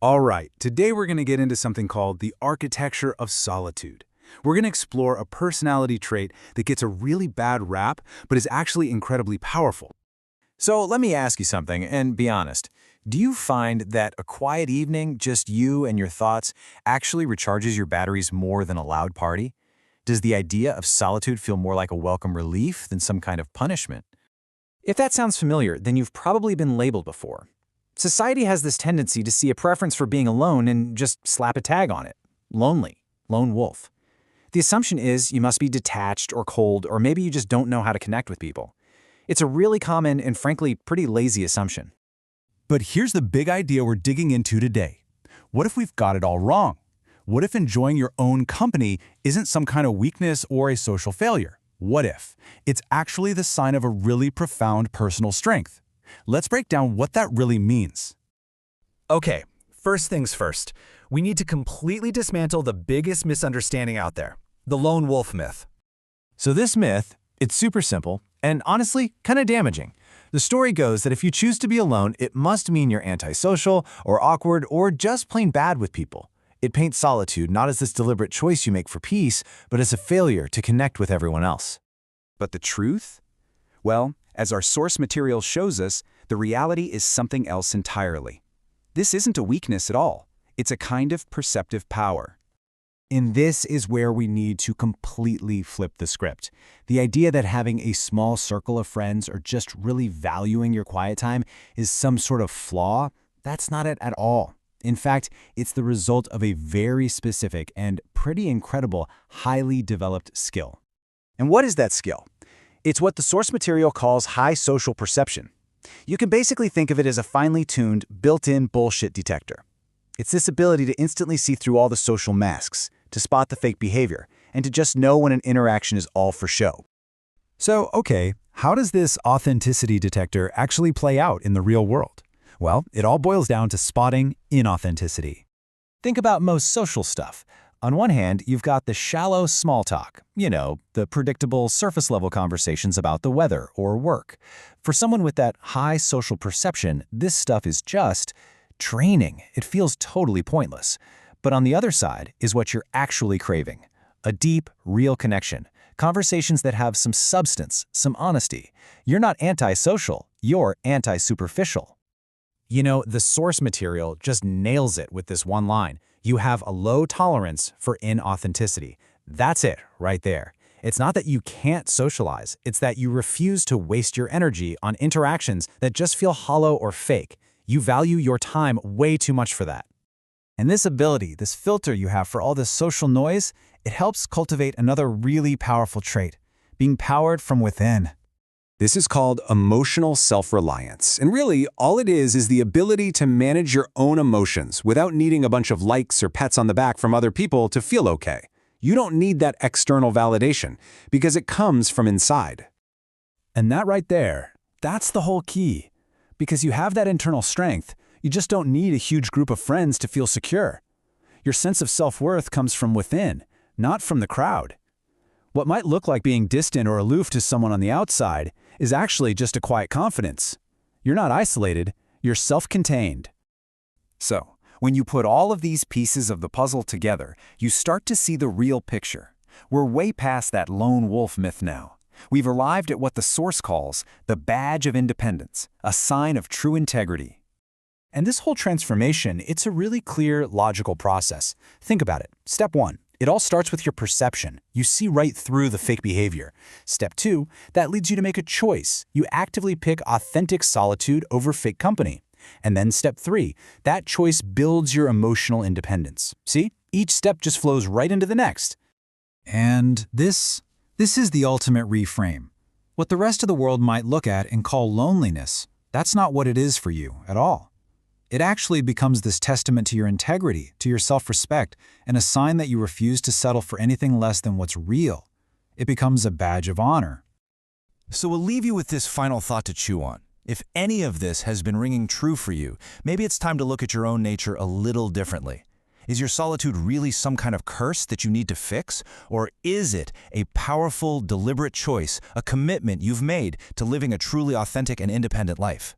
All right, today we're going to get into something called the architecture of solitude. We're going to explore a personality trait that gets a really bad rap, but is actually incredibly powerful. So let me ask you something, and be honest. Do you find that a quiet evening, just you and your thoughts, actually recharges your batteries more than a loud party? Does the idea of solitude feel more like a welcome relief than some kind of punishment? If that sounds familiar, then you've probably been labeled before. Society has this tendency to see a preference for being alone and just slap a tag on it. Lonely, lone wolf. The assumption is you must be detached or cold, or maybe you just don't know how to connect with people. It's a really common and frankly pretty lazy assumption. But here's the big idea we're digging into today. What if we've got it all wrong? What if enjoying your own company isn't some kind of weakness or a social failure? What if it's actually the sign of a really profound personal strength? Let's break down what that really means. Okay, first things first. We need to completely dismantle the biggest misunderstanding out there, the lone wolf myth. So this myth, it's super simple and honestly kind of damaging. The story goes that if you choose to be alone, it must mean you're antisocial or awkward or just plain bad with people. It paints solitude not as this deliberate choice you make for peace, but as a failure to connect with everyone else. But the truth? Well, as our source material shows us, the reality is something else entirely. This isn't a weakness at all. It's a kind of perceptive power. And this is where we need to completely flip the script. The idea that having a small circle of friends or just really valuing your quiet time is some sort of flaw, that's not it at all. In fact, it's the result of a very specific and pretty incredible, highly developed skill. And what is that skill? It's what the source material calls high social perception. You can basically think of it as a finely tuned, built-in bullshit detector. It's this ability to instantly see through all the social masks, to spot the fake behavior, and to just know when an interaction is all for show. So, okay, how does this authenticity detector actually play out in the real world? Well, it all boils down to spotting inauthenticity. Think about most social stuff. On one hand, you've got the shallow small talk, the predictable surface-level conversations about the weather or work. For someone with that high social perception, this stuff is just draining. It feels totally pointless. But on the other side is what you're actually craving, a deep, real connection, conversations that have some substance, some honesty. You're not antisocial, you're anti-superficial. The source material just nails it with this one line. You have a low tolerance for inauthenticity. That's it, right there. It's not that you can't socialize, it's that you refuse to waste your energy on interactions that just feel hollow or fake. You value your time way too much for that. And this ability, this filter you have for all this social noise, it helps cultivate another really powerful trait, being powered from within. This is called emotional self-reliance, and really, all it is the ability to manage your own emotions without needing a bunch of likes or pats on the back from other people to feel okay. You don't need that external validation, because it comes from inside. And that right there, that's the whole key. Because you have that internal strength, you just don't need a huge group of friends to feel secure. Your sense of self-worth comes from within, not from the crowd. What might look like being distant or aloof to someone on the outside is actually just a quiet confidence. You're not isolated, you're self-contained. So, when you put all of these pieces of the puzzle together, you start to see the real picture. We're way past that lone wolf myth now. We've arrived at what the source calls the badge of independence, a sign of true integrity. And this whole transformation, it's a really clear, logical process. Think about it. Step 1. It all starts with your perception. You see right through the fake behavior. Step 2, that leads you to make a choice. You actively pick authentic solitude over fake company. And then step 3, that choice builds your emotional independence. See? Each step just flows right into the next. And this is the ultimate reframe. What the rest of the world might look at and call loneliness, that's not what it is for you at all. It actually becomes this testament to your integrity, to your self-respect, and a sign that you refuse to settle for anything less than what's real. It becomes a badge of honor. So we'll leave you with this final thought to chew on. If any of this has been ringing true for you, maybe it's time to look at your own nature a little differently. Is your solitude really some kind of curse that you need to fix? Or is it a powerful, deliberate choice, a commitment you've made to living a truly authentic and independent life?